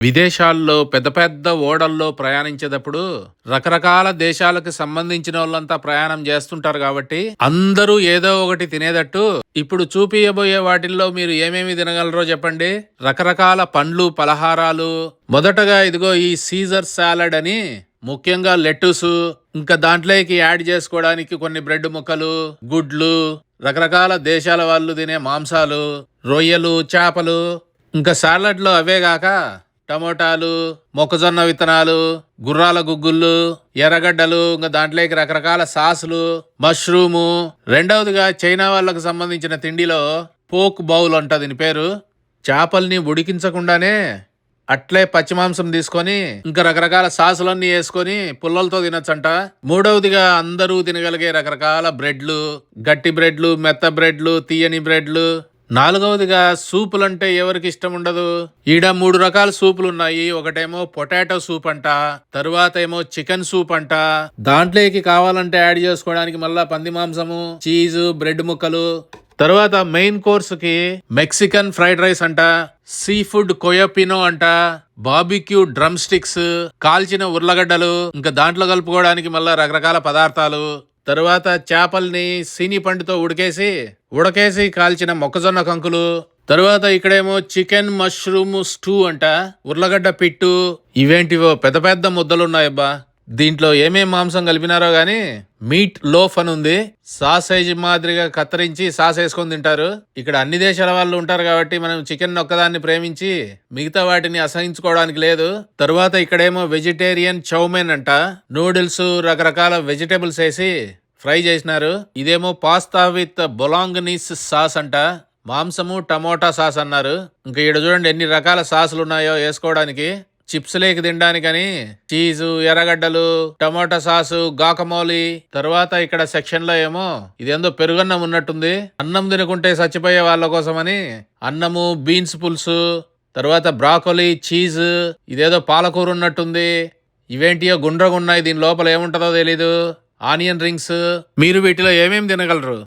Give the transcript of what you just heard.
విదేశాల్లో పెద్ద పెద్ద ఓడల్లో ప్రయాణించేటప్పుడు రకరకాల దేశాలకు సంబంధించిన వాళ్ళంతా ప్రయాణం చేస్తుంటారు కాబట్టి అందరూ ఏదో ఒకటి తినేటట్టు ఇప్పుడు చూపియబోయే వాటిల్లో మీరు ఏమేమి తినగలరో చెప్పండి. రకరకాల పండ్లు, పలహారాలు. మొదటగా ఇదిగో ఈ సీజర్ సాలడ్ అని, ముఖ్యంగా లెట్టుసు, ఇంకా దాంట్లోకి యాడ్ చేసుకోవడానికి కొన్ని బ్రెడ్ ముక్కలు, గుడ్లు, రకరకాల దేశాల వాళ్ళు తినే మాంసాలు, రొయ్యలు, చేపలు. ఇంకా సాలడ్ లో అవే గాక టమోటాలు, మొక్కజొన్న విత్తనాలు, గుర్రాల గుగ్గుళ్ళు, ఎర్రగడ్డలు, ఇంకా దాంట్లోకి రకరకాల సాసులు, మష్రూము. రెండవదిగా చైనా వాళ్ళకు సంబంధించిన తిండిలో పోక్ బౌల్ అంట దీని పేరు. చేపల్ని ఉడికించకుండానే అట్లే పచ్చి మాంసం తీసుకొని ఇంకా రకరకాల సాసులన్నీ వేసుకొని పుల్లలతో తినొచ్చంట. మూడవదిగా అందరూ తినగలిగే రకరకాల బ్రెడ్లు, గట్టి బ్రెడ్లు, మెత్త బ్రెడ్లు, తీయని బ్రెడ్లు. నాలుగవదిగా సూపులంటే ఎవరికి ఇష్టం ఉండదు. ఈడ 3 రకాల సూపులు ఉన్నాయి. ఒకటేమో పొటాటో సూప్ అంట, తరువాత ఏమో చికెన్ సూప్ అంట. దాంట్లోకి కావాలంటే యాడ్ చేసుకోవడానికి మళ్ళా పంది మాంసము, చీజ్, బ్రెడ్ ముక్కలు. తరువాత మెయిన్ కోర్స్ కి మెక్సికన్ ఫ్రైడ్ రైస్ అంట, సీ ఫుడ్ కొయోపినో అంట, బార్బిక్యూ డ్రమ్ స్టిక్స్, కాల్చిన ఉర్లగడ్డలు, ఇంకా దాంట్లో కలుపుకోవడానికి మళ్ళా రకరకాల పదార్థాలు. తరువాత చేపల్ని సీని పండుతో ఉడకేసి కాల్చిన మొక్కజొన్న కంకులు. తరువాత ఇక్కడేమో చికెన్ మష్రూమ్ స్టూ అంట, ఉర్లగడ్డ పిట్టు. ఇవేంటివో పెద్ద పెద్ద ముద్దలున్నాయబ్బా. దీంట్లో ఏమేం మాంసం కలిపినారో గాని మీట్ లోఫ్ అని ఉంది. సాసేజ్ మాదిరిగా కత్తిరించి సాస్ వేసుకొని తింటారు. ఇక్కడ అన్ని దేశాల వాళ్ళు ఉంటారు కాబట్టి మనం చికెన్ ఒక్కదాన్ని ప్రేమించి మిగతా వాటిని అసహించుకోవడానికి లేదు. తరువాత ఇక్కడేమో వెజిటేరియన్ చౌమెన్ అంట, నూడిల్స్, రకరకాల వెజిటేబుల్స్ వేసి ఫ్రై చేసినారు. ఇదేమో పాస్తా విత్ బొలాంగనీస్ సాస్ అంట, మాంసము టమోటా సాస్ అన్నారు. ఇంకా ఇక్కడ చూడండి ఎన్ని రకాల సాసులు ఉన్నాయో వేసుకోవడానికి. చిప్స్ లేకి తినడానికని చీజు, ఎర్రగడ్డలు, టమోటా సాసు, గాకమోలి. తర్వాత ఇక్కడ సెక్షన్ లో ఏమో ఇదేందో పెరుగన్నం ఉన్నట్టుంది. అన్నం తినుకుంటే చచ్చిపోయే వాళ్ళ కోసమని అన్నము, బీన్స్ పులుసు, తర్వాత బ్రాకోలీ, చీజ్. ఇదేదో పాలకూర ఉన్నట్టుంది. ఇవేంటియో గుండ్రగున్నాయి, దీని లోపల ఏముంటుందో తెలీదు. Onion rings. మీరు వీటిలో ఏమేమి తినగలరు?